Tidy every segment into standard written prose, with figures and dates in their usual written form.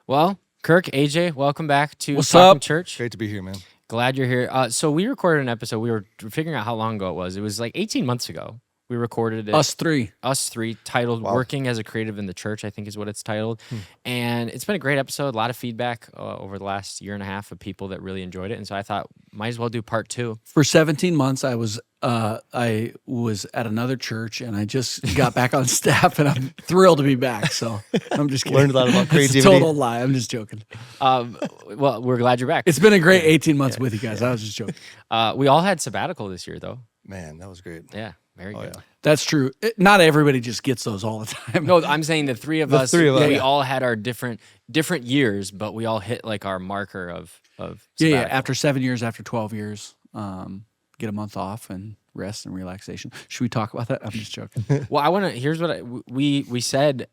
Well, Kirk, AJ, welcome back to What's Talking up? Church. Great to be here, man. Glad you're here. So we recorded an episode. We were figuring out how long ago it was. It was like 18 months ago. We recorded it. Us three. Us three, titled Wow. Working as a Creative in the Church, I think is what it's titled. And it's been a great episode. A lot of feedback over the last year and a half of people that really enjoyed it. And so I thought, might as well do part 2. For 17 months, I was at another church, and I just got back on staff, and I'm thrilled to be back. So I'm just kidding. Learned a lot about It's a creativity. total lie. I'm just joking. Well, we're glad you're back. It's been a great 18 months with you guys. I was just joking. We all had sabbatical this year, though. Man, that was great. Yeah, very good. Yeah. That's true. Not everybody just gets those all the time. No, I'm saying the three of The us. three of us. We Yeah. all had our different years, but we all hit like our marker of Yeah. sabbatical. After 7 years, after 12 years, get a month off and rest and relaxation. Should we talk about that? I'm just joking. Well, I want to. Here's what we said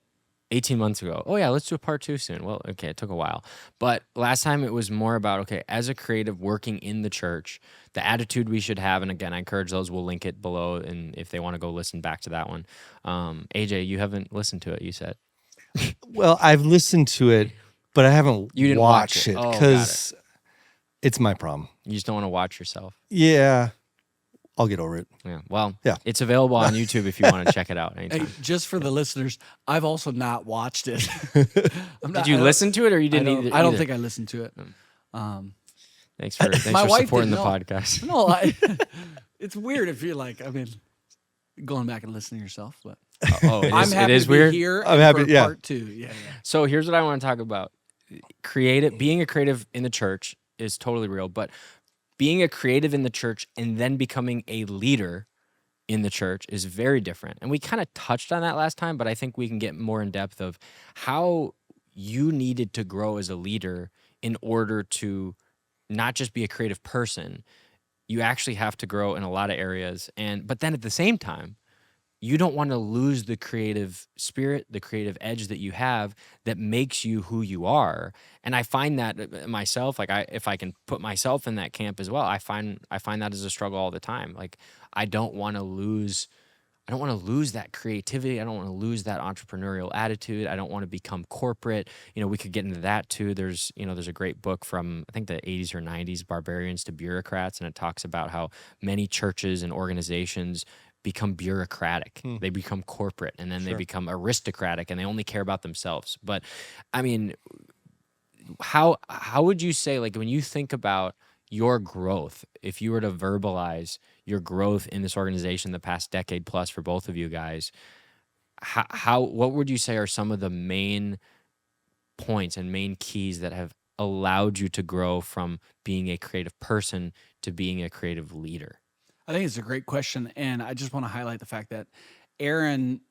18 months ago. Oh yeah, let's do a part 2 soon. Well, okay, it took a while, but last time it was more about okay, as a creative working in the church, the attitude we should have. And again, I encourage those. We'll link it below, and if they want to go listen back to that one. AJ, you haven't listened to it. You said Well, I've listened to it, but I haven't You didn't watch watched it. it Oh, got because it's my problem. you just don't want to watch yourself. Yeah, I'll get over it. Yeah. Well, Yeah. it's available on YouTube if you want to check it out anytime. Hey, just for the listeners, I've also not watched it. Did you listen to it, or you didn't? I don't either? think I listened to it. Thanks for My wife supporting the didn't know. podcast. No, it's weird if you're like, I mean, going back and listening to yourself, but Oh, I'm happy it is to weird. be here. I'm and happy- for yeah. part 2. Yeah. So here's what I want to talk about. Being a creative in the church is totally real, but being a creative in the church and then becoming a leader in the church is very different. And we kind of touched on that last time, but I think we can get more in depth of how you needed to grow as a leader in order to not just be a creative person. You actually have to grow in a lot of areas. But then at the same time, you don't want to lose the creative spirit, the creative edge that you have that makes you who you are. And I find that myself, like if I can put myself in that camp as well, I find that as a struggle all the time. Like I don't want to lose that creativity. I don't want to lose that entrepreneurial attitude. I don't want to become corporate. We could get into that too. There's a great book from I think the 80s or 90s, Barbarians to Bureaucrats, and it talks about how many churches and organizations become bureaucratic. They become corporate, and then they become aristocratic, and they only care about themselves. But I mean, how would you say, like, when you think about your growth, if you were to verbalize your growth in this organization the past decade plus for both of you guys, what would you say are some of the main points and main keys that have allowed you to grow from being a creative person to being a creative leader? I think it's a great question, and I just want to highlight the fact that Aaron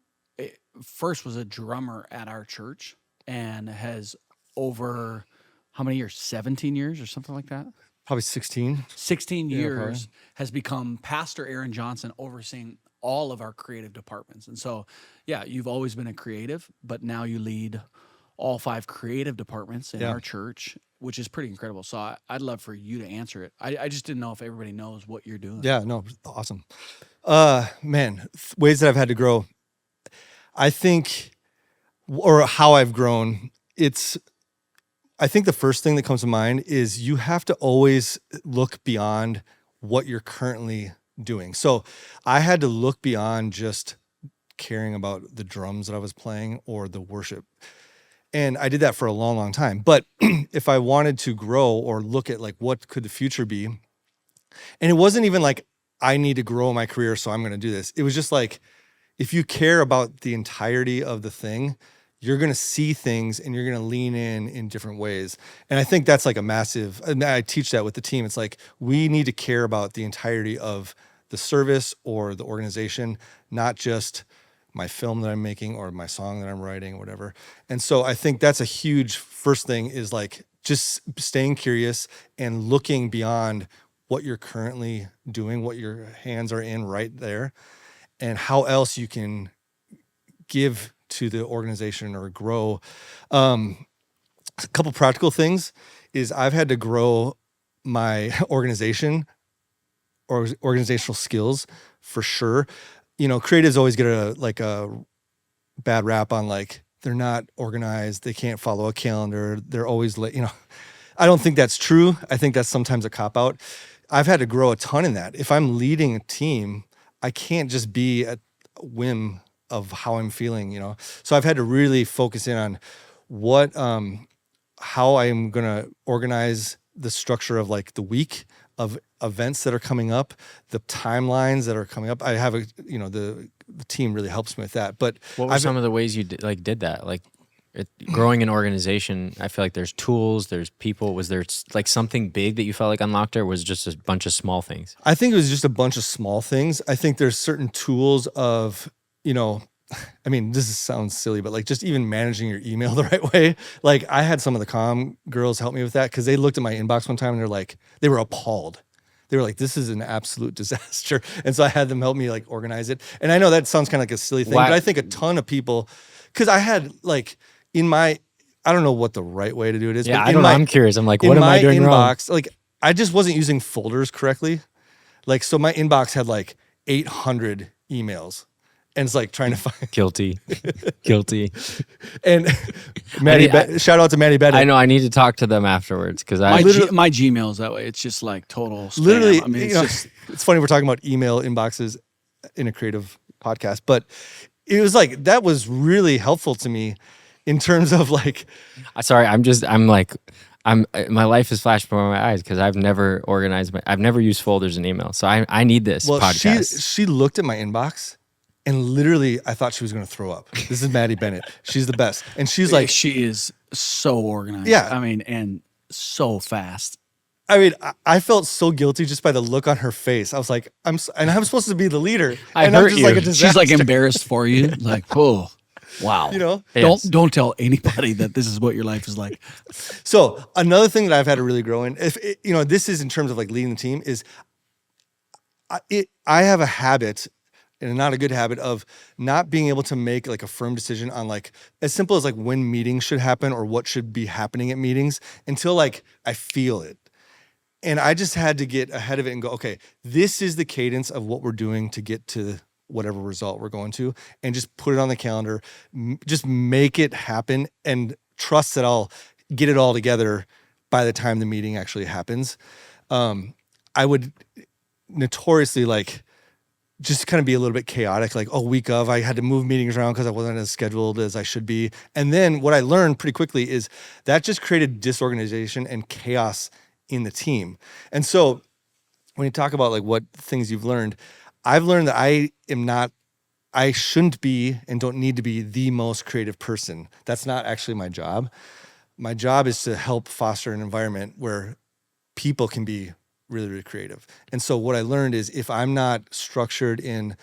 first was a drummer at our church and has over how many years? 17 years or something like that? Probably 16. 16 Yeah, years probably. has become Pastor Aaron Johnson overseeing all of our creative departments. And so, yeah, you've always been a creative, but now you lead all 5 creative departments in Yeah. our church, which is pretty incredible. So I'd love for you to answer it. I just didn't know if everybody knows what you're doing. Yeah, no, awesome. Man, ways that I've had to grow. I think, or how I've grown, I think the first thing that comes to mind is you have to always look beyond what you're currently doing. So I had to look beyond just caring about the drums that I was playing or the worship. And I did that for a long, long time. But if I wanted to grow or look at like what could the future be, and it wasn't even like I need to grow my career, so I'm going to do this. It was just like, if you care about the entirety of the thing, you're going to see things and you're going to lean in different ways. And I think that's like a massive, and I teach that with the team. It's like, we need to care about the entirety of the service or the organization, not just my film that I'm making or my song that I'm writing or whatever. And so I think that's a huge first thing, is like just staying curious and looking beyond what you're currently doing, what your hands are in right there, and how else you can give to the organization or grow. A couple practical things is I've had to grow my organizational skills for sure. Creatives always get a bad rap on like they're not organized, they can't follow a calendar, they're always late. I don't think that's true. I think that's sometimes a cop out. I've had to grow a ton in that. If I'm leading a team, I can't just be at whim of how I'm feeling. So I've had to really focus in on what how I'm gonna organize the structure of like the week of events that are coming up, the timelines that are coming up. I have the team really helps me with that. But what were some of the ways you did that? Like growing an organization, I feel like there's tools, there's people. Was there like something big that you felt like unlocked, or was it just a bunch of small things? I think it was just a bunch of small things. I think there's certain tools of, this sounds silly, but like just even managing your email the right way. Like I had some of the comm girls help me with that because they looked at my inbox one time and they were appalled. They were like, this is an absolute disaster. And so I had them help me like organize it. And I know that sounds kind of like a silly thing, but I think a ton of people, because I had like I don't know what the right way to do it is. Yeah, but I don't know. I'm curious. I'm like, what am I doing inbox, wrong? Like I just wasn't using folders correctly. Like, so my inbox had like 800 emails. And it's like trying to find guilty. And shout out to Maddie Bennett. I know I need to talk to them afterwards because my Gmail's that way. It's just like total spam. Literally, it's funny we're talking about email inboxes in a creative podcast, but it was like that was really helpful to me in terms of like. Sorry, my life is flashing before my eyes because I've never organized I've never used folders in email, so I need this podcast. She looked at my inbox. And literally, I thought she was going to throw up. This is Maddie Bennett. She's the best. And she's like... She is so organized. Yeah. And so fast. I felt so guilty just by the look on her face. I was like, I'm supposed to be the leader. I'm just like a disaster. She's like embarrassed for you. Like, oh, wow. Yes. Don't tell anybody that this is what your life is like. So another thing that I've had to really grow in, this is in terms of like leading the team, is I have a habit... and not a good habit of not being able to make like a firm decision on like as simple as like when meetings should happen or what should be happening at meetings until like I feel it. And I just had to get ahead of it and go, okay, this is the cadence of what we're doing to get to whatever result we're going to, and just put it on the calendar, just make it happen and trust that I'll get it all together by the time the meeting actually happens. I would notoriously like, just kind of be a little bit chaotic, like, week of, I had to move meetings around because I wasn't as scheduled as I should be. And then what I learned pretty quickly is that just created disorganization and chaos in the team. And so when you talk about like what things you've learned, I've learned that I shouldn't be and don't need to be the most creative person. That's not actually my job. My job is to help foster an environment where people can be really, really creative. And so what I learned is if I'm not structured in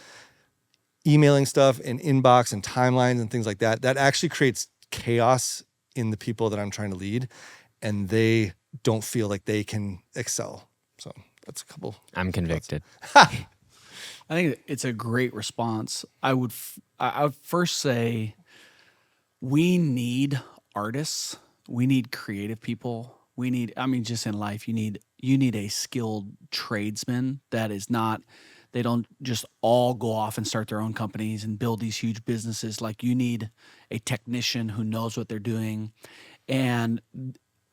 emailing stuff and inbox and timelines and things like that, that actually creates chaos in the people that I'm trying to lead, and they don't feel like they can excel. So that's a couple. I'm convicted. I think it's a great response. I would first say we need artists. We need creative people. We need, just in life, you need a skilled tradesman that is not, they don't just all go off and start their own companies and build these huge businesses. Like you need a technician who knows what they're doing. And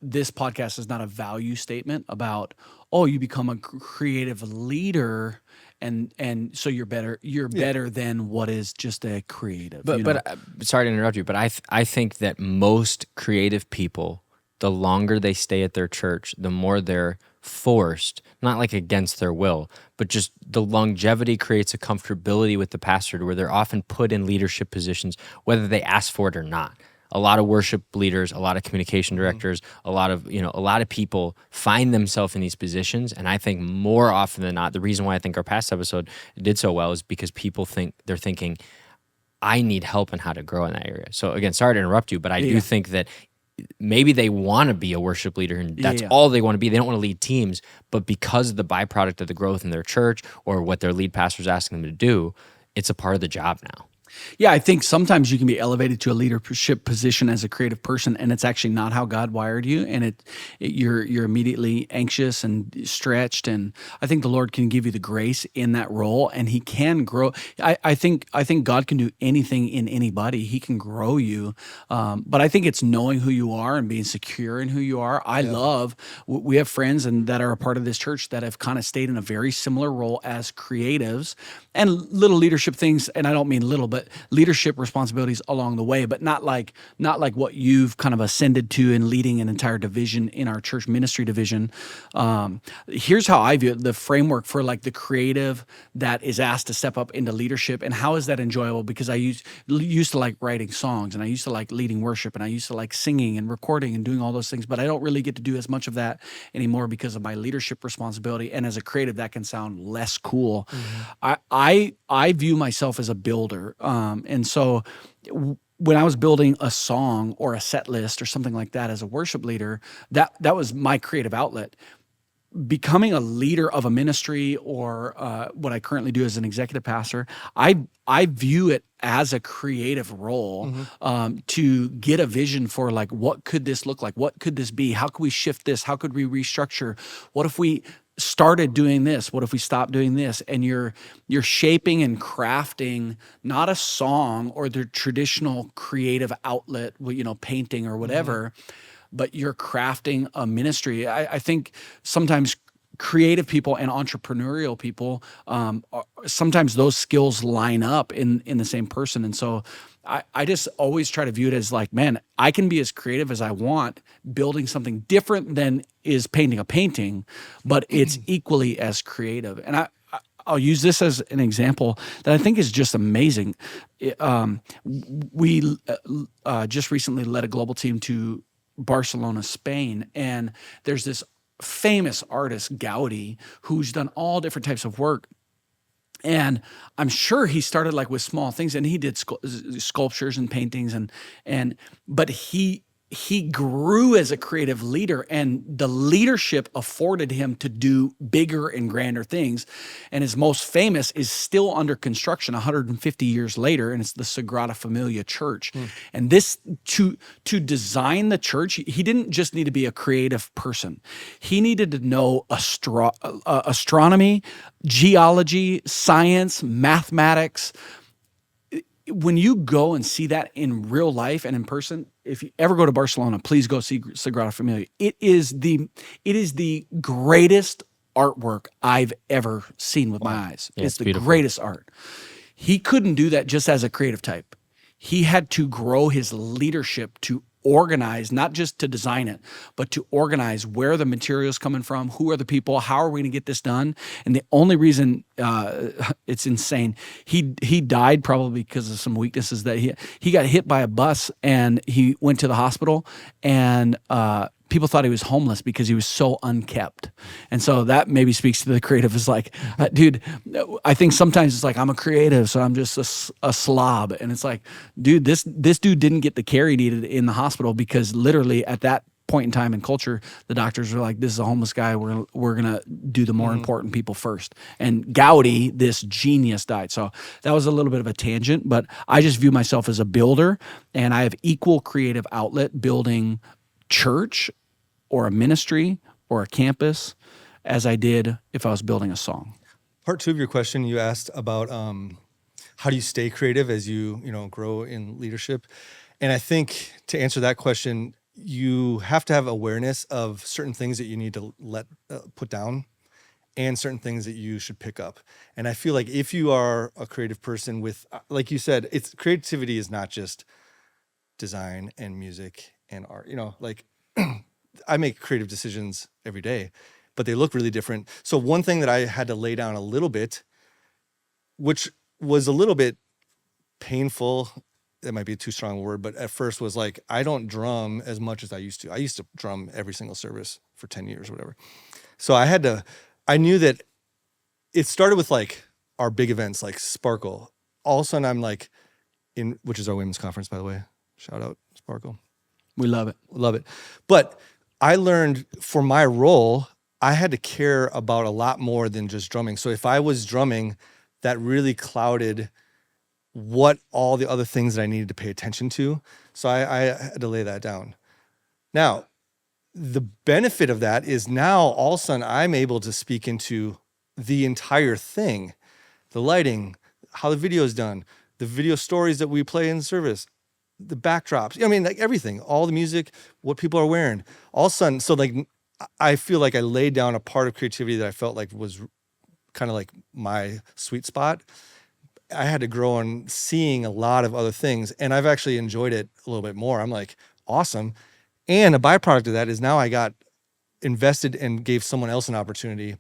this podcast is not a value statement about, you become a creative leader and so you're better than what is just a creative. But sorry to interrupt you, but I think that most creative people, the longer they stay at their church, the more they're forced, not like against their will, but just the longevity creates a comfortability with the pastor where they're often put in leadership positions, whether they ask for it or not. A lot of worship leaders, a lot of communication directors, a lot of people find themselves in these positions. And I think more often than not, the reason why I think our past episode did so well is because people they're thinking, I need help in how to grow in that area. So again, sorry to interrupt you, but I do think that maybe they want to be a worship leader and that's all they want to be. They don't want to lead teams, but because of the byproduct of the growth in their church or what their lead pastor is asking them to do, it's a part of the job now. Yeah, I think sometimes you can be elevated to a leadership position as a creative person, and it's actually not how God wired you, and you're immediately anxious and stretched. And I think the Lord can give you the grace in that role, and He can grow. I think God can do anything in anybody. He can grow you, but I think it's knowing who you are and being secure in who you are. We have friends and that are a part of this church that have kind of stayed in a very similar role as creatives and little leadership things. And I don't mean little, but leadership responsibilities along the way, but not like what you've kind of ascended to in leading an entire division in our church ministry division. Here's how I view it: the framework for like the creative that is asked to step up into leadership, and how is that enjoyable? Because I used to like writing songs, and I used to like leading worship, and I used to like singing and recording and doing all those things, but I don't really get to do as much of that anymore because of my leadership responsibility. And as a creative, that can sound less cool. I view myself as a builder, and so when I was building a song or a set list or something like that as a worship leader, that was my creative outlet. Becoming a leader of a ministry, or what I currently do as an executive pastor, I view it as a creative role, to get a vision for like, what could this look like? What could this be? How could we shift this? How could we restructure? What if we started doing this? What if we stopped doing this? And you're shaping and crafting not a song or the traditional creative outlet, painting or whatever, but you're crafting a ministry. I think sometimes creative people and entrepreneurial people, sometimes those skills line up in the same person. And so I just always try to view it as like, man, I can be as creative as I want, building something different than is painting a painting, but it's equally as creative. And I'll use this as an example that I think is just amazing. We just recently led a global team to Barcelona, Spain, and there's this famous artist, Gaudi, who's done all different types of work. And I'm sure he started like with small things, and he did sculptures and paintings, but he grew as a creative leader, and the leadership afforded him to do bigger and grander things. And his most famous is still under construction 150 years later, and it's the Sagrada Familia Church. And this, to design the church, he didn't just need to be a creative person. He needed to know astronomy, geology, science, mathematics. When you go and see that in real life and in person, if you ever go to Barcelona, please go see Sagrada Familia. It is the greatest artwork I've ever seen with my eyes. Yeah, it's the beautiful. greatest art. He couldn't do that just as a creative type. He had to grow his leadership to organize, not just to design it, but to organize where the material is coming from, who are the people, how are we going to get this done. And the only reason it's insane, he died probably because of some weaknesses that he got hit by a bus, and he went to the hospital, and people thought he was homeless because he was so unkept. And so that maybe speaks to the creative. Is like, dude, I think sometimes it's like, I'm a creative, so I'm just a slob. And it's like, dude, this dude didn't get the care he needed in the hospital, because literally at that point in time in culture, the doctors were like, this is a homeless guy. We're gonna do the more important people first. And Gaudi, this genius, died. So that was a little bit of a tangent, but I just view myself as a builder, and I have equal creative outlet building church or a ministry or a campus as I did if I was building a song. Part 2 of your question, you asked about how do you stay creative as you grow in leadership. And I think to answer that question, you have to have awareness of certain things that you need to put down, and certain things that you should pick up. And I feel like if you are a creative person with, like you said, creativity is not just design and music and art. Like I make creative decisions every day, but they look really different. So one thing that I had to lay down a little bit, which was a little bit painful, that might be a too strong a word, but at first was like, I don't drum as much as I used to. I used to drum every single service for 10 years or whatever. So I knew that it started with like our big events like Sparkle. All of a sudden I'm like which is our women's conference, by the way. Shout out Sparkle. We love it. Love it. But I learned for my role, I had to care about a lot more than just drumming. So if I was drumming, that really clouded what all the other things that I needed to pay attention to. So I had to lay that down. Now, the benefit of that is now all of a sudden I'm able to speak into the entire thing, the lighting, how the video is done, the video stories that we play in the service, the backdrops. I mean, like everything, all the music, what people are wearing. All of a sudden, so like I feel like I laid down a part of creativity that I felt like was kind of like my sweet spot. I had to grow on seeing a lot of other things, and I've actually enjoyed it a little bit more. I'm like, awesome. And a byproduct of that is now I got invested and gave someone else an opportunity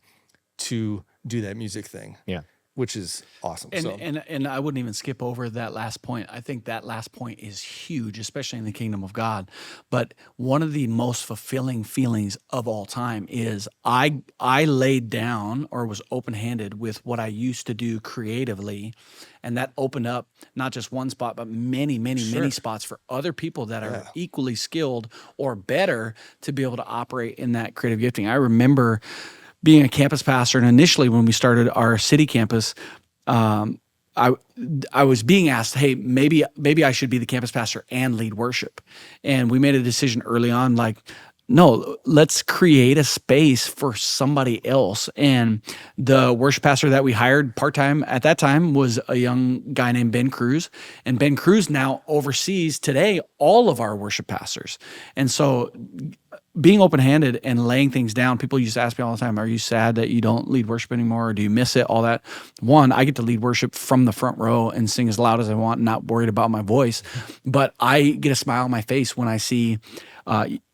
to do that music thing. Yeah. Which is awesome. And I wouldn't even skip over that last point. I think that last point is huge, especially in the kingdom of God. But one of the most fulfilling feelings of all time is I laid down or was open-handed with what I used to do creatively, and that opened up not just one spot, but many, many, many spots for other people that are equally skilled or better to be able to operate in that creative gifting. I remember being a campus pastor, and initially when we started our city campus, I was being asked, hey, maybe I should be the campus pastor and lead worship. And we made a decision early on, like, no, let's create a space for somebody else. And the worship pastor that we hired part-time at that time was a young guy named Ben Cruz. And Ben Cruz now oversees today all of our worship pastors. And so being open-handed and laying things down, people used to ask me all the time, are you sad that you don't lead worship anymore, or do you miss it, all that? One, I get to lead worship from the front row and sing as loud as I want, not worried about my voice. But I get a smile on my face when I see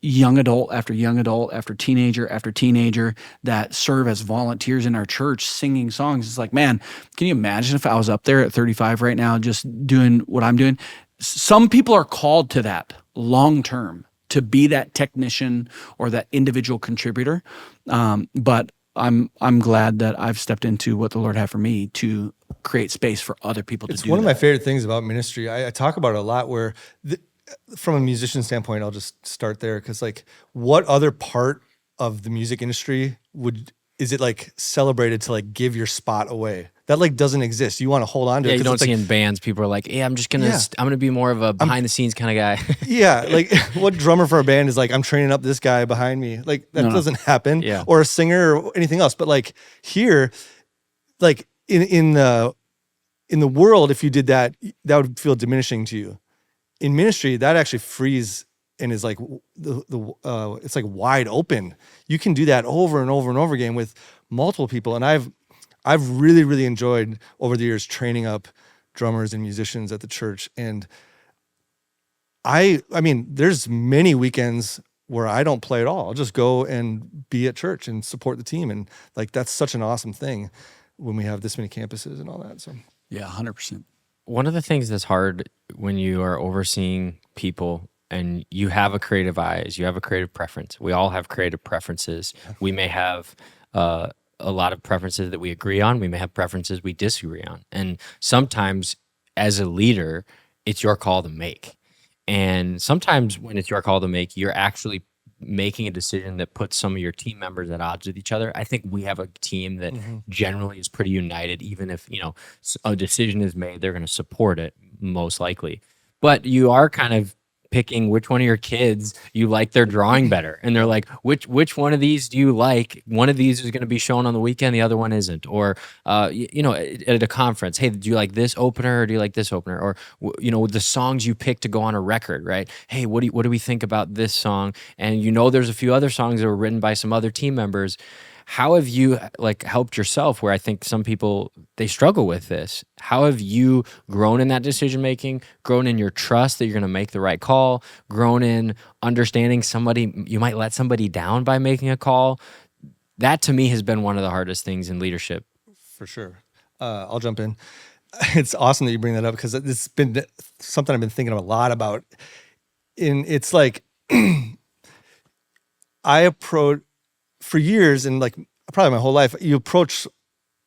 young adult after young adult after teenager that serve as volunteers in our church singing songs. It's like, man, can you imagine if I was up there at 35 right now just doing what I'm doing? Some people are called to that long term, to be that technician or that individual contributor. But I'm glad that I've stepped into what the Lord had for me to create space for other people to do that. It's one of my favorite things about ministry. I talk about it a lot where from a musician standpoint, I'll just start there. Cause like what other part of the music industry is it like celebrated to like give your spot away? That like doesn't exist. You want to hold on to it. You don't see like, in bands, people are like, hey, I'm gonna be more of a behind the scenes kind of guy. Yeah. Like what drummer for a band is like, I'm training up this guy behind me. Like that doesn't happen. Yeah. Or a singer or anything else. But like here, like in the world, if you did that, that would feel diminishing to you. In ministry, that actually frees and is like it's like wide open. You can do that over and over and over again with multiple people. And I've really, really enjoyed over the years training up drummers and musicians at the church. And I mean, there's many weekends where I don't play at all. I'll just go and be at church and support the team. And like, that's such an awesome thing when we have this many campuses and all that. So yeah, 100%. One of the things that's hard when you are overseeing people and you have a creative eye is you have a creative preference. We all have creative preferences. We may have a lot of preferences that we agree on. We may have preferences we disagree on. And sometimes as a leader, it's your call to make. And sometimes when it's your call to make, you're actually making a decision that puts some of your team members at odds with each other. I think we have a team that generally is pretty united. Even if, a decision is made, they're going to support it most likely. But you are kind of picking which one of your kids you like their drawing better. And they're like, which one of these do you like? One of these is going to be shown on the weekend, the other one isn't. Or, at a conference, hey, do you like this opener or do you like this opener? Or, the songs you pick to go on a record, right? Hey, what do we think about this song? And there's a few other songs that were written by some other team members. How have you helped yourself, where I think some people, they struggle with this? How have you grown in that decision making, grown in your trust that you're going to make the right call, grown in understanding you might let somebody down by making a call? That to me has been one of the hardest things in leadership. For sure. I'll jump in. It's awesome that you bring that up because it's been something I've been thinking a lot about. It's like I approach for years and like probably my whole life, you approach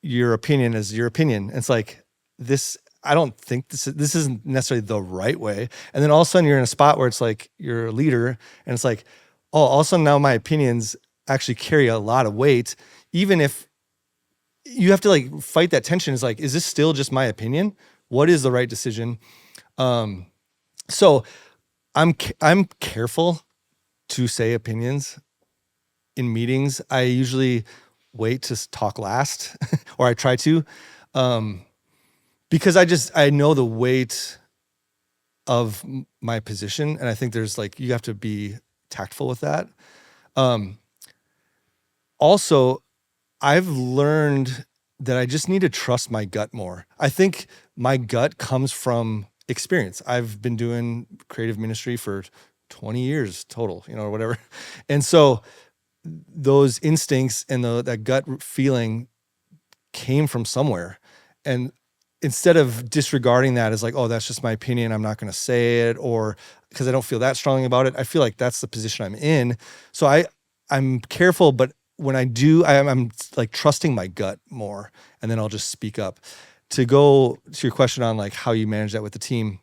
your opinion as your opinion. It's like this, I don't think this isn't necessarily the right way. And then all of a sudden you're in a spot where it's like you're a leader and it's like, oh, all of a sudden now my opinions actually carry a lot of weight, even if you have to like fight that tension. It's like, is this still just my opinion? what is the right decision. So I'm careful to say opinions in meetings. I usually wait to talk last, or I try to, because I know the weight of my position, and I think there's like, you have to be tactful with that. Also, I've learned that I just need to trust my gut more. I think my gut comes from experience. I've been doing creative ministry for 20 years total, or whatever. And so those instincts and that gut feeling came from somewhere. And instead of disregarding that as like, oh, that's just my opinion, I'm not going to say it, or because I don't feel that strongly about it, I feel like that's the position I'm in. So I'm careful, but when I do, I'm like trusting my gut more, and then I'll just speak up. To go to your question on like how you manage that with the team,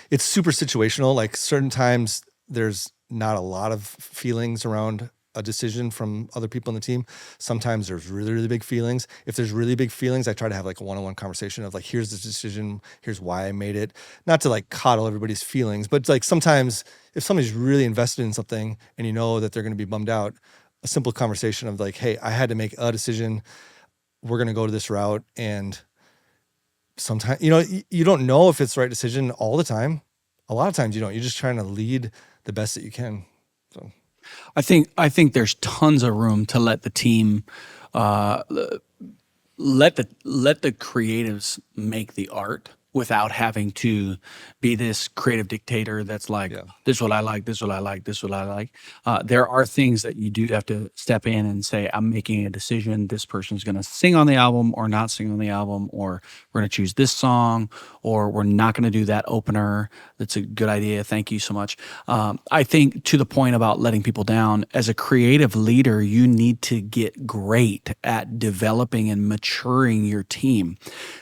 it's super situational. Like certain times there's not a lot of feelings around a decision from other people in the team. Sometimes there's really, really big feelings. If there's really big feelings, I try to have like a one-on-one conversation of like, here's the decision, here's why I made it. Not to like coddle everybody's feelings, but like sometimes if somebody's really invested in something and you know that they're going to be bummed out, a simple conversation of like, hey, I had to make a decision. We're going to go to this route. And sometimes, you don't know if it's the right decision all the time. A lot of times you don't. You're just trying to lead the best that you can. So I think there's tons of room to let the team, let the creatives make the art without having to be this creative dictator that's like, this is what I like, this is what I like, this is what I like. There are things that you do have to step in and say, I'm making a decision. This person's going to sing on the album or not sing on the album, or we're going to choose this song, or we're not going to do that opener. That's a good idea. Thank you so much. I think to the point about letting people down, as a creative leader, you need to get great at developing and maturing your team.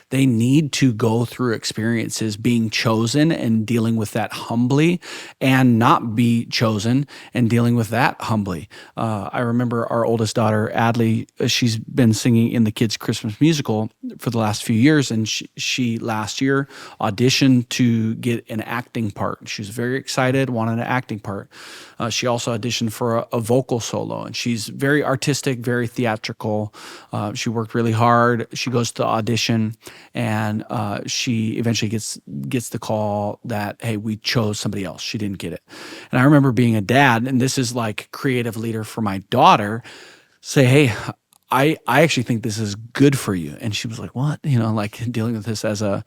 They need to go through experiences being chosen and dealing with that humbly, and not be chosen and dealing with that humbly. I remember our oldest daughter, Adley, she's been singing in the kids' Christmas musical for the last few years, and she last year auditioned to get an acting part. She was very excited, wanted an acting part. She also auditioned for a vocal solo, and she's very artistic, very theatrical. She worked really hard. She goes to the audition, and she eventually gets the call that, hey, we chose somebody else. She didn't get it. And I remember being a dad, and this is like creative leader for my daughter, say, hey, I actually think this is good for you. And she was like, what? Like dealing with this as a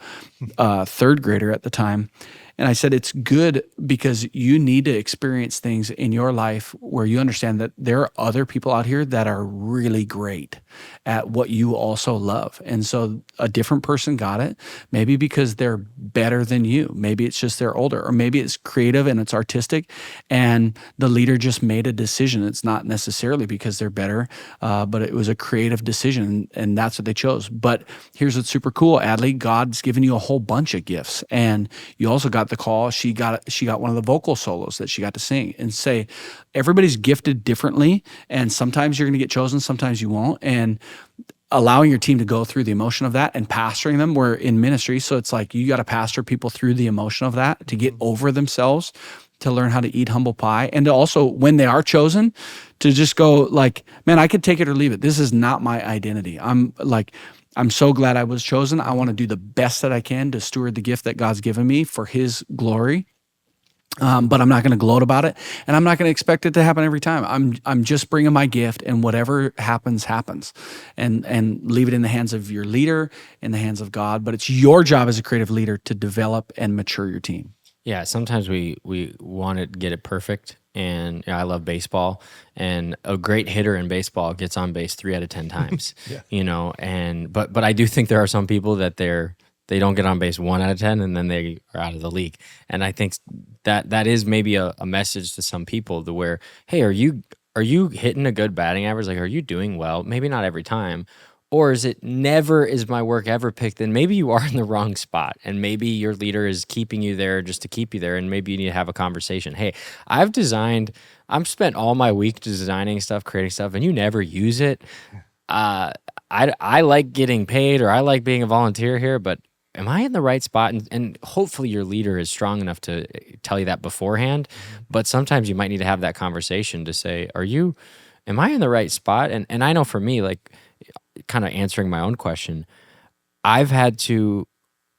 third grader at the time. And I said, it's good because you need to experience things in your life where you understand that there are other people out here that are really great at what you also love. And so a different person got it, maybe because they're better than you. Maybe it's just they're older, or maybe it's creative and it's artistic, and the leader just made a decision. It's not necessarily because they're better, but it was a creative decision, and that's what they chose. But here's what's super cool, Adley. God's given you a whole bunch of gifts, and you also got the call. She got one of the vocal solos that she got to sing, and say, everybody's gifted differently, and sometimes you're going to get chosen, sometimes you won't. And allowing your team to go through the emotion of that and pastoring them. We're in ministry, so it's like you got to pastor people through the emotion of that to get over themselves, to learn how to eat humble pie, and to also, when they are chosen, to just go like, man, I could take it or leave it. This is not my identity. I'm so glad I was chosen. I want to do the best that I can to steward the gift that God's given me for His glory. But I'm not going to gloat about it, and I'm not going to expect it to happen every time. I'm just bringing my gift, and whatever happens, happens, and leave it in the hands of your leader, in the hands of God. But it's your job as a creative leader to develop and mature your team. Yeah, sometimes we want to get it perfect, and I love baseball, and a great hitter in baseball gets on base 3 out of 10 times. But I do think there are some people that they don't get on base 1 out of 10, and then they are out of the league. And I think that is maybe a message to some people to where, hey, are you hitting a good batting average? Like, are you doing well? Maybe not every time. Or is it never is my work ever picked? Then maybe you are in the wrong spot, and maybe your leader is keeping you there just to keep you there, and maybe you need to have a conversation. Hey, I've spent all my week designing stuff, creating stuff, and you never use it. I like getting paid, or I like being a volunteer here, but am I in the right spot? And hopefully your leader is strong enough to tell you that beforehand. But sometimes you might need to have that conversation to say, am I in the right spot? And I know for me, like kind of answering my own question, I've had to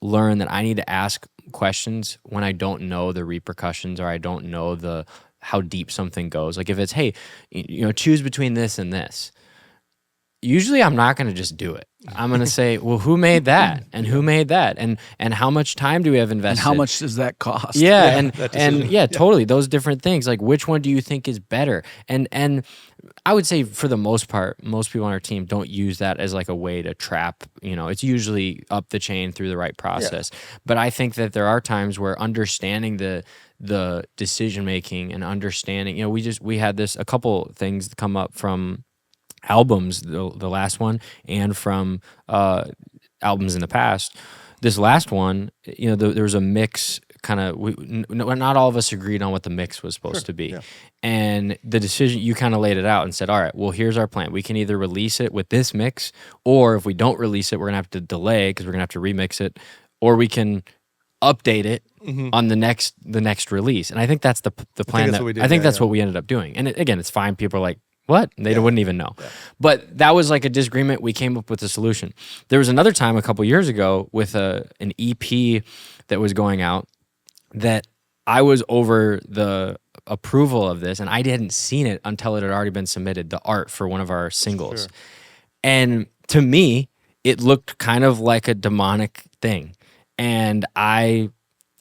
learn that I need to ask questions when I don't know the repercussions or I don't know how deep something goes. Like if it's, hey, choose between this and this. Usually I'm not going to just do it. I'm going to say, well, who made that? And who made that? And how much time do we have invested? And how much does that cost? Yeah, Yeah, totally. Those different things. Like which one do you think is better? And I would say for the most part, most people on our team don't use that as like a way to trap, it's usually up the chain through the right process. But I think that there are times where understanding the decision making and understanding, we had a couple things come up from albums, the last one, and from albums in the past. This last one, there was a mix. Kind of, not all of us agreed on what the mix was supposed to be, and the decision, you kind of laid it out and said, all right, well, here's our plan. We can either release it with this mix, or if we don't release it, we're gonna have to delay because we're gonna have to remix it, or we can update it on the next release. And I think that's the plan. I think that's what we ended up doing. And again, it's fine. People are like, what? They wouldn't even know. Yeah. But that was like a disagreement. We came up with a solution. There was another time a couple years ago with an EP that was going out that I was over the approval of this, and I hadn't seen it until it had already been submitted, the art for one of our singles. Sure. And to me, it looked kind of like a demonic thing. And I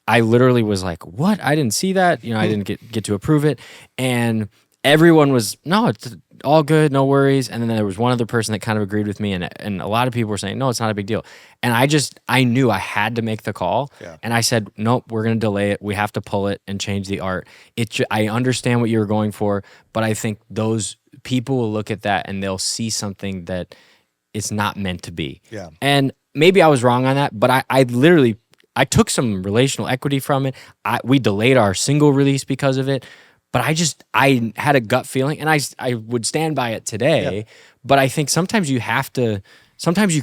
literally was like, what? I didn't see that. I didn't get to approve it. And everyone was, no, it's all good, no worries. And then there was one other person that kind of agreed with me, and a lot of people were saying, no, it's not a big deal. And I knew I had to make the call. Yeah. And I said, nope, we're going to delay it. We have to pull it and change the art. I understand what you were going for, but I think those people will look at that and they'll see something that it's not meant to be. Yeah. And maybe I was wrong on that, but I literally took some relational equity from it. We delayed our single release because of it. But I had a gut feeling, and I would stand by it today. Yeah. But I think sometimes you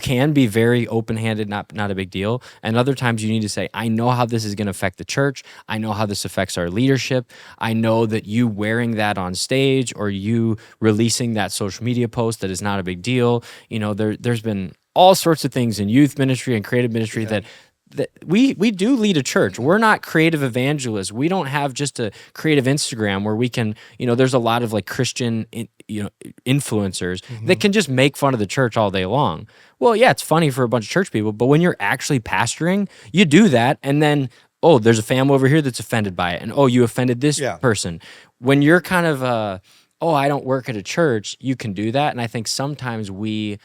can be very open-handed, not a big deal. And other times you need to say, I know how this is going to affect the church. I know how this affects our leadership. I know that you wearing that on stage or you releasing that social media post, that is not a big deal. There's been all sorts of things in youth ministry and creative ministry that we do lead a church. We're not creative evangelists. We don't have just a creative Instagram where we can, there's a lot of like Christian, influencers that can just make fun of the church all day long. Well, yeah, it's funny for a bunch of church people, but when you're actually pastoring, you do that. And then, oh, there's a family over here that's offended by it. And oh, you offended this person. When you're kind of, I don't work at a church, you can do that. And I think sometimes we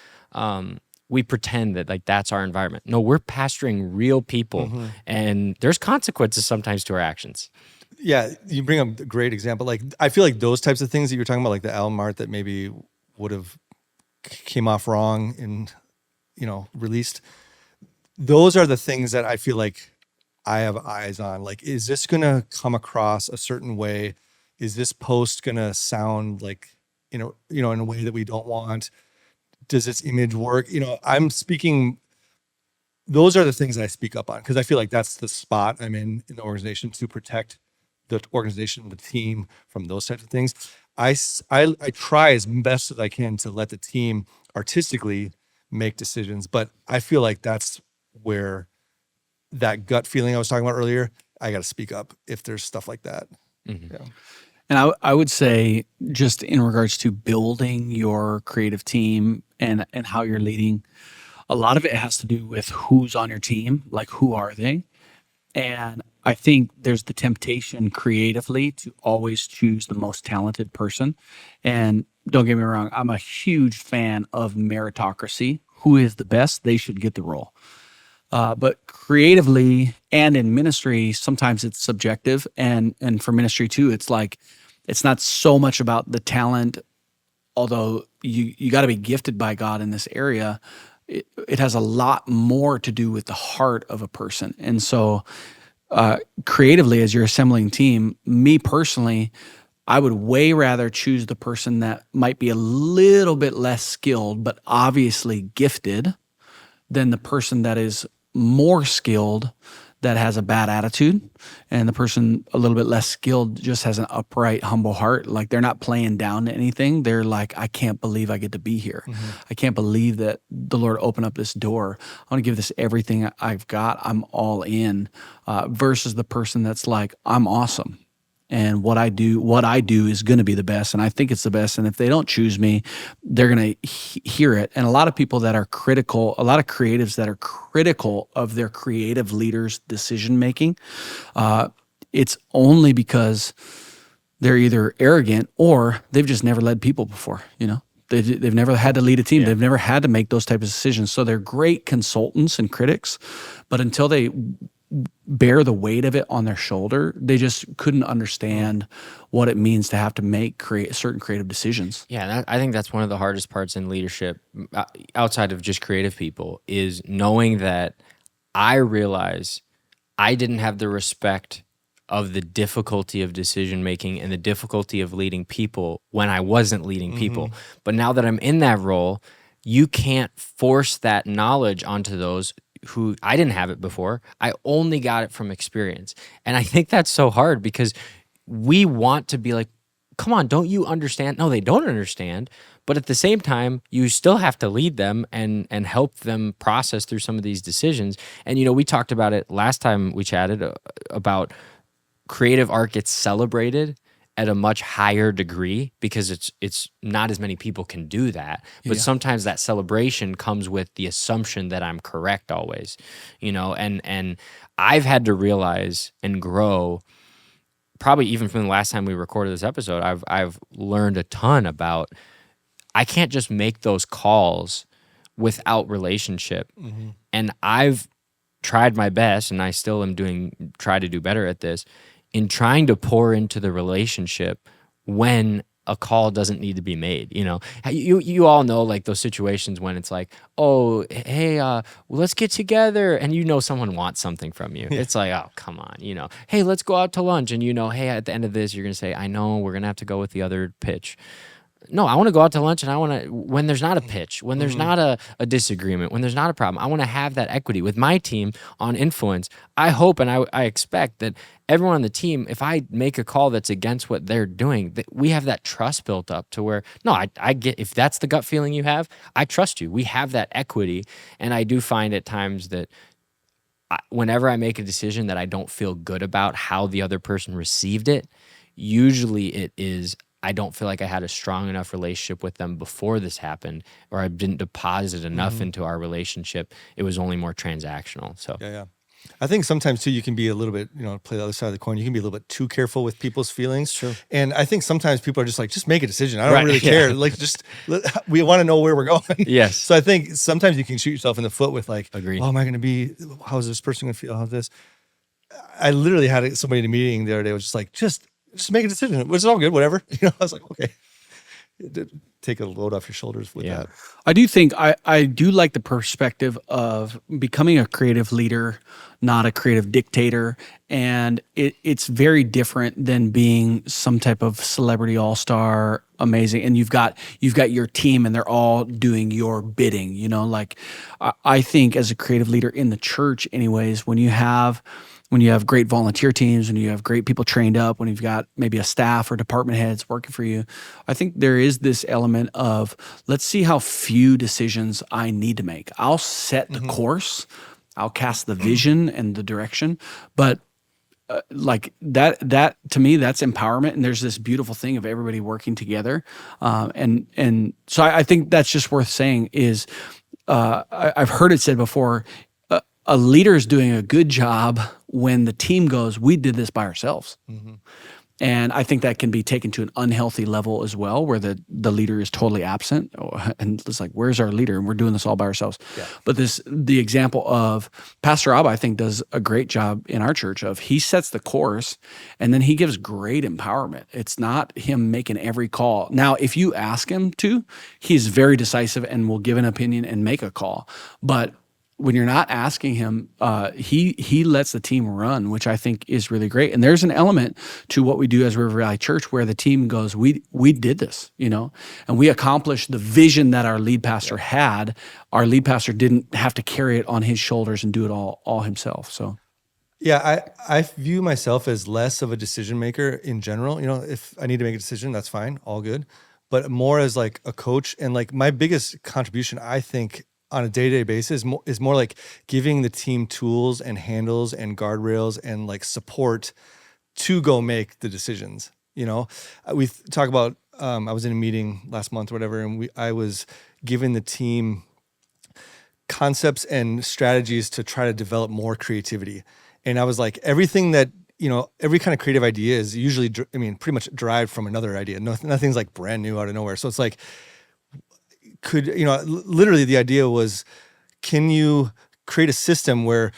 pretend that like that's our environment. No, we're pastoring real people, and there's consequences sometimes to our actions. Yeah, you bring up a great example. Like I feel like those types of things that you're talking about, like the album art that maybe would have came off wrong and released. Those are the things that I feel like I have eyes on. Like, is this gonna come across a certain way? Is this post gonna sound like in a way that we don't want? Does its image work? I'm speaking, those are the things I speak up on because I feel like that's the spot I'm in the organization to protect the organization, the team from those types of things. I try as best as I can to let the team artistically make decisions, but I feel like that's where that gut feeling I was talking about earlier, I got to speak up if there's stuff like that. Mm-hmm. Yeah. And I would say just in regards to building your creative team and how you're leading, a lot of it has to do with who's on your team, like who are they? And I think there's the temptation creatively to always choose the most talented person. And don't get me wrong, I'm a huge fan of meritocracy. Who is the best, they should get the role. But creatively and in ministry, sometimes it's subjective. And for ministry too, it's like, it's not so much about the talent, although you got to be gifted by God in this area. It has a lot more to do with the heart of a person. And so creatively, as you're assembling team, me personally, I would way rather choose the person that might be a little bit less skilled, but obviously gifted, than the person that is more skilled that has a bad attitude, and the person a little bit less skilled just has an upright, humble heart. Like they're not playing down to anything. They're like, I can't believe I get to be here. I can't believe that the Lord opened up this door. I want to give this everything I've got. I'm all in. Versus the person that's like, I'm awesome. And what I do is going to be the best, and I think it's the best. And if they don't choose me, they're going to hear it. And a lot of people that are critical, a lot of creatives that are critical of their creative leaders' decision making, it's only because they're either arrogant or they've just never led people before. They've never had to lead a team. They've never had to make those types of decisions. So they're great consultants and critics, but until they bear the weight of it on their shoulder, they just couldn't understand what it means to have to create certain creative decisions. Yeah, I think that's one of the hardest parts in leadership, outside of just creative people, is knowing that I realize I didn't have the respect of the difficulty of decision making and the difficulty of leading people when I wasn't leading people. But now that I'm in that role, you can't force that knowledge onto those who I didn't have it before. I only got it from experience. And I think that's so hard because we want to be like, come on, don't you understand? No, they don't understand. But at the same time, you still have to lead them and help them process through some of these decisions. And, we talked about it last time we chatted about creative art gets celebrated at a much higher degree because it's not as many people can do that. But sometimes that celebration comes with the assumption that I'm correct always, and I've had to realize and grow, probably even from the last time we recorded this episode, I've learned a ton about I can't just make those calls without relationship. And I've tried my best, and I still am try to do better at this, in trying to pour into the relationship when a call doesn't need to be made. You all know like those situations when it's like, oh, hey, let's get together, and someone wants something from you. It's like, oh, come on, hey, let's go out to lunch, and hey, at the end of this, you're gonna say, I know we're gonna have to go with the other pitch. No, I want to go out to lunch, and I want to, when there's not a pitch, when there's not a disagreement, when there's not a problem, I want to have that equity with my team on influence. I hope and I expect that everyone on the team, if I make a call that's against what they're doing, that we have that trust built up to where, no, I get, if that's the gut feeling you have, I trust you. We have that equity. And I do find at times that whenever I make a decision that I don't feel good about how the other person received it, usually it is, I don't feel like I had a strong enough relationship with them before this happened, or I didn't deposit enough into our relationship. It was only more transactional. So yeah. I think sometimes too, you can be a little bit, play the other side of the coin. You can be a little bit too careful with people's feelings. True. And I think sometimes people are just like, just make a decision. I don't really care. Like, we want to know where we're going. Yes. So I think sometimes you can shoot yourself in the foot with like, Agreed. Oh, am I going to be, how's this person going to feel? How's this? I literally had somebody in a meeting the other day was just like, just make a decision. It's all good, whatever. I was like, okay. Take a load off your shoulders with that. I do think I do like the perspective of becoming a creative leader, not a creative dictator. And it's very different than being some type of celebrity all-star, amazing. And you've got your team and they're all doing your bidding, like I think as a creative leader in the church anyways, when you have great volunteer teams, when you have great people trained up, when you've got maybe a staff or department heads working for you, I think there is this element of, let's see how few decisions I need to make. I'll set the course, I'll cast the vision and the direction, but like that to me, that's empowerment. And there's this beautiful thing of everybody working together. And so I think that's just worth saying is, I've heard it said before, a leader is doing a good job when the team goes, we did this by ourselves. And I think that can be taken to an unhealthy level as well, where the leader is totally absent. And it's like, where's our leader? And we're doing this all by ourselves. Yeah. But the example of Pastor Abba, I think, does a great job in our church of he sets the course and then he gives great empowerment. It's not him making every call. Now, if you ask him to, he's very decisive and will give an opinion and make a call. But when you're not asking him, he lets the team run, which I think is really great. And there's an element to what we do as River Valley Church where the team goes, we did this, and we accomplished the vision that our lead pastor had. Our lead pastor didn't have to carry it on his shoulders and do it all himself. So. Yeah, I view myself as less of a decision maker in general. If I need to make a decision, that's fine, all good. But more as like a coach, and like my biggest contribution, I think, on a day-to-day basis is more like giving the team tools and handles and guardrails and like support to go make the decisions. We talk about, I was in a meeting last month or whatever, and I was giving the team concepts and strategies to try to develop more creativity. And I was like, everything that, every kind of creative idea is usually, pretty much derived from another idea. Nothing's like brand new out of nowhere. So it's like, literally the idea was, can you create a system where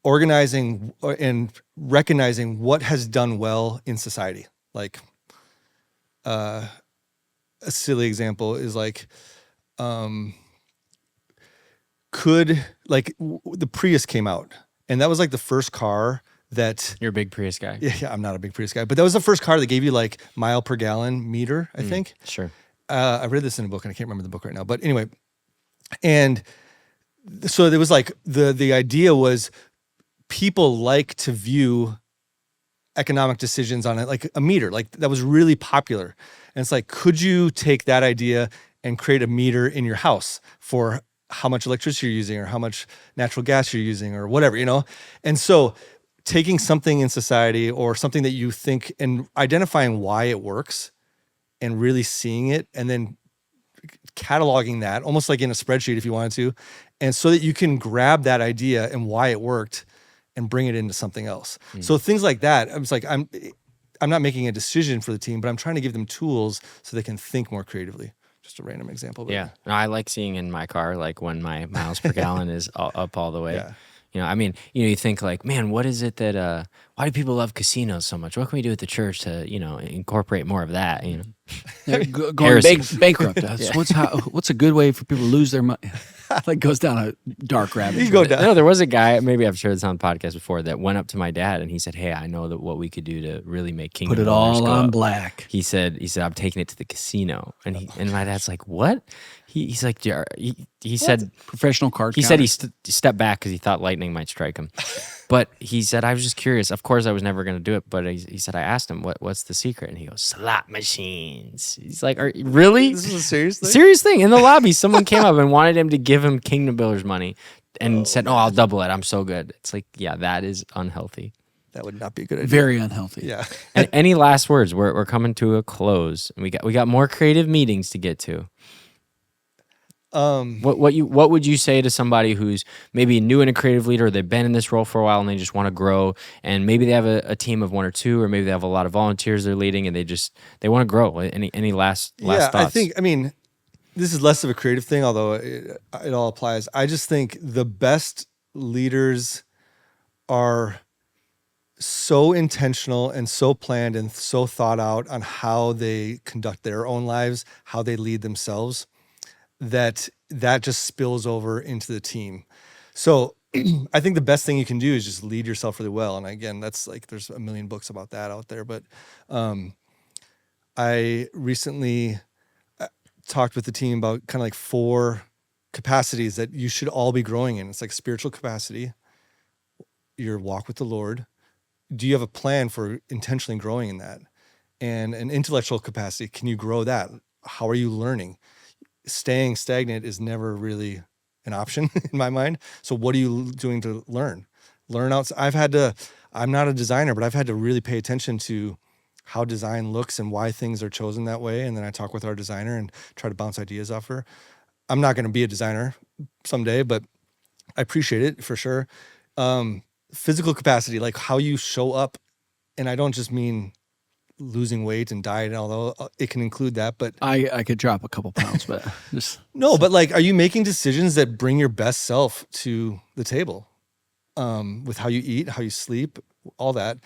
organizing and recognizing what has done well in society? Like, a silly example is like, the Prius came out, and that was like the first car that... You're a big Prius guy. Yeah, I'm not a big Prius guy, but that was the first car that gave you like mile per gallon meter, I think. Sure. I read this in a book, and I can't remember the book right now. But anyway, and so there was like the idea was people like to view economic decisions on it like a meter, like that was really popular. And it's like, could you take that idea and create a meter in your house for how much electricity you're using or how much natural gas you're using or whatever, And so taking something in society or something that you think and identifying why it works and really seeing it and then cataloging that almost like in a spreadsheet if you wanted to, and so that you can grab that idea and why it worked and bring it into something else. So things like that, I was like, I'm not making a decision for the team, but I'm trying to give them tools so they can think more creatively. Just a random example. But Yeah. No, I like seeing in my car, like when my miles per gallon is up all the way. Yeah. You think like, man, what is it that, why do people love casinos so much? What can we do at the church to, incorporate more of that, Going bankrupt. What's a good way for people to lose their money? Like goes down a dark rabbit You go trail. down. No, there was a guy, maybe I've shared this on the podcast before, that went up to my dad and he said, hey, I know that what we could do to really make Kingdom Put it Builders all go on up. black. He said, I'm taking it to the casino. And my dad's like, what? He's like, he said, Professional card he said he counters. stepped back because he thought lightning might strike him. But he said, I was just curious. Of course, I was never going to do it. But he said, I asked him, what's the secret? And he goes, slot machines. He's like, really? This is a serious thing? Serious thing. In the lobby, someone came up and wanted him to give him Kingdom Builders money and said, oh, I'll double it. I'm so good. It's like, yeah, that is unhealthy. That would not be a good idea. Very unhealthy. Yeah. And any last words? We're coming to a close. We got more creative meetings to get to. What would you say to somebody who's maybe new and a creative leader, or they've been in this role for a while and they just want to grow, and maybe they have a team of one or two, or maybe they have a lot of volunteers they're leading and they want to grow? Any last thoughts? I think, this is less of a creative thing, although it all applies. I just think the best leaders are so intentional and so planned and so thought out on how they conduct their own lives, how they lead themselves, that just spills over into the team. So I think the best thing you can do is just lead yourself really well. And again, that's like, there's a million books about that out there. But I recently talked with the team about kind of like 4 capacities that you should all be growing in. It's like spiritual capacity, your walk with the Lord. Do you have a plan for intentionally growing in that? And an intellectual capacity, can you grow that? How are you learning? Staying stagnant is never really an option in my mind. So what are you doing to learn? Learn out. I'm not a designer, but I've had to really pay attention to how design looks and why things are chosen that way. And then I talk with our designer and try to bounce ideas off her. I'm not going to be a designer someday, but I appreciate it for sure. Physical capacity, like how you show up. And I don't just mean losing weight and diet, although it can include that, but I could drop a couple pounds, but just no, but like, are you making decisions that bring your best self to the table, with how you eat, how you sleep, all that?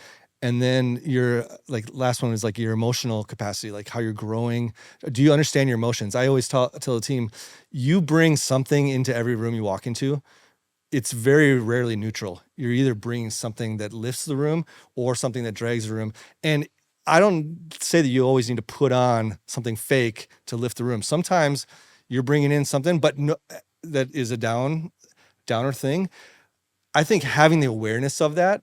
And then your like last one is like your emotional capacity, like how you're growing. Do you understand your emotions? I always tell the team, you bring something into every room you walk into. it's very rarely neutral. You're either bringing something that lifts the room or something that drags the room. And I don't say that you always need to put on something fake to lift the room. Sometimes you're bringing in something, but no, that is a downer thing. I think having the awareness of that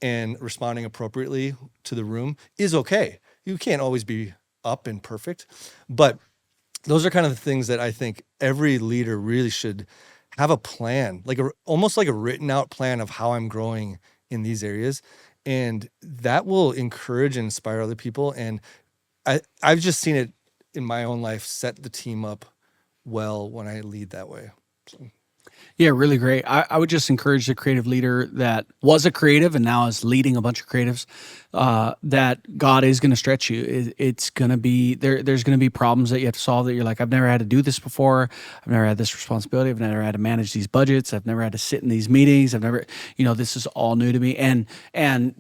and responding appropriately to the room is okay. You can't always be up and perfect, but those are kind of the things that I think every leader really should have a plan, like almost like a written out plan of how I'm growing in these areas. And that will encourage and inspire other people. And I've just seen it in my own life set the team up well when I lead that way. So. Yeah, really great. I would just encourage the creative leader that was a creative and now is leading a bunch of creatives, that God is going to stretch you. It's going to be there's going to be problems that you have to solve that you're like, I've never had to do this before. I've never had this responsibility. I've never had to manage these budgets. I've never had to sit in these meetings. I've never, this is all new to me. And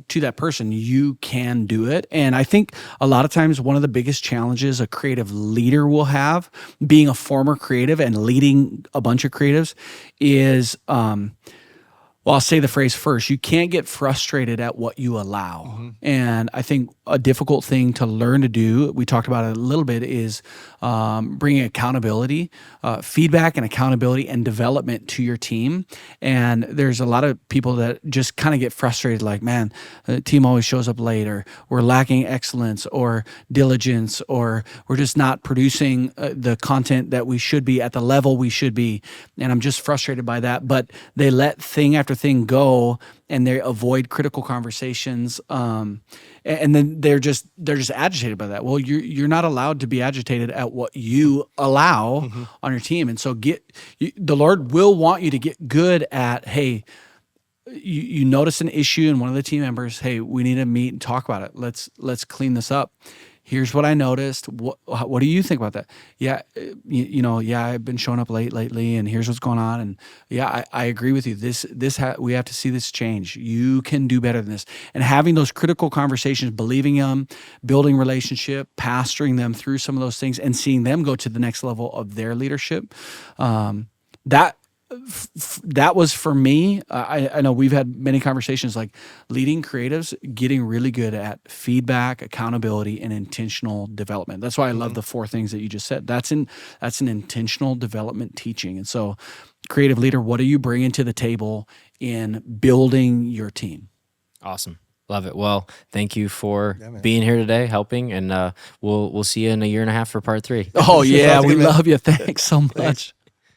to that person, you can do it. And I think a lot of times one of the biggest challenges a creative leader will have, being a former creative and leading a bunch of creatives, is well, I'll say the phrase first. You can't get frustrated at what you allow. Mm-hmm. And I think a difficult thing to learn to do, we talked about it a little bit, is bringing accountability, feedback and accountability and development to your team. And there's a lot of people that just kind of get frustrated, like, man, the team always shows up late, or we're lacking excellence or diligence, or we're just not producing the content that we should be at the level we should be. And I'm just frustrated by that. But they let thing after thing go, and they avoid critical conversations, and then they're just agitated by that. Well, you're not allowed to be agitated at what you allow mm-hmm. on your team. And so the Lord will want you to get good at, hey, you notice an issue in one of the team members. Hey, we need to meet and talk about it. Let's clean this up. Here's what I noticed. What do you think about that? Yeah, I've been showing up late lately, and here's what's going on. And yeah, I agree with you. We have to see this change. You can do better than this. And having those critical conversations, believing them, building relationship, pastoring them through some of those things, and seeing them go to the next level of their leadership. That was for me. I know we've had many conversations, like leading creatives, getting really good at feedback, accountability, and intentional development. That's why I love the 4 things that you just said. That's an intentional development teaching. And so, creative leader, what are you bringing to the table in building your team? Awesome. Love it. Well, thank you for being here today, helping, and we'll see you in a year and a half for part 3. Oh yeah, we love you. Thanks so much. Thanks.